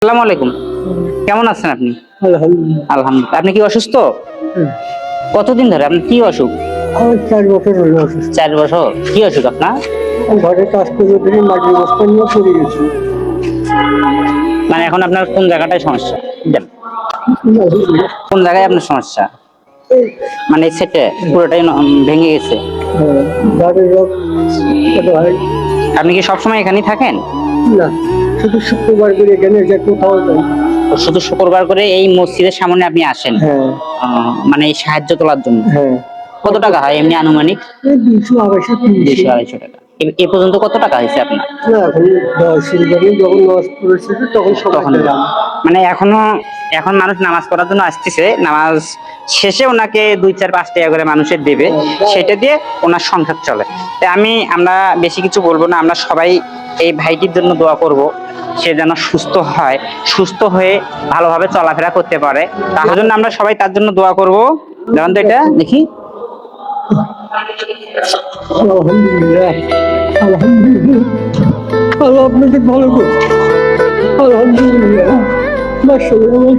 আসসালামু আলাইকুম। কেমন আছেন আপনি? আলহামদুলিল্লাহ। আলহামদুলিল্লাহ। আপনি কি অসুস্থ? হুম। কতদিন ধরে? আপনার কি অসুখ? আমার 4 বছর হলো অসুস্থ। 4 বছর। কি অসুখ আপনার? আমি ঘরে কাজ করতে গিয়ে মাটির বস্তা নিয়ে পড়ে গেছি। মানে এখন আপনার কোন জায়গাটায় সমস্যা? দেন। কোন জায়গায় আপনার সমস্যা? মানে এই সেটে পুরোটাই ভেঙে গেছে। হ্যাঁ, ঘরের লোক এটা হয় আপনি কি সবসময় এখানেই থাকেন? না, শুধু শুক্রবার করে এখানে যে কোথাও যাই। শুধু শুক্রবার করে এই মসজিদের সামনে আপনি আসেন? হ্যাঁ, মানে এই সাহায্য তোলার জন্য। হ্যাঁ। কত টাকা হয় এমনি আনুমানিক? এই 200, 250, 200 300। 250 টাকা। এ পর্যন্ত কত টাকা হয়েছে আপনার? না, এখন সিলভারে যখন নামাজ পড়েছে তখন সবাই তখন দিলাম। মানে এখন মানুষ নামাজ পড়ার জন্য আসতেছে, নামাজ শেষে ওনাকে 2, 4, 5 টাকা করে মানুষের দেবে, সেটা দিয়ে ওনার সংসার চলে। তাই আমরা বেশি কিছু বলবো না, আমরা সবাই এই ভাইটির জন্য দোয়া করব, সে যেন সুস্থ হয়, সুস্থ হয়ে ভালোভাবে চলাফেরা করতে পারে। তার জন্য আমরা সবাই তার জন্য দোয়া করব। যেমন তো এটা দেখি, আলহামদুলিল্লাহ, আলহামদুলিল্লাহ। আল্লাহ আপনাকে ভালো করুন। আলহামদুলিল্লাহ, মাশাআল্লাহ।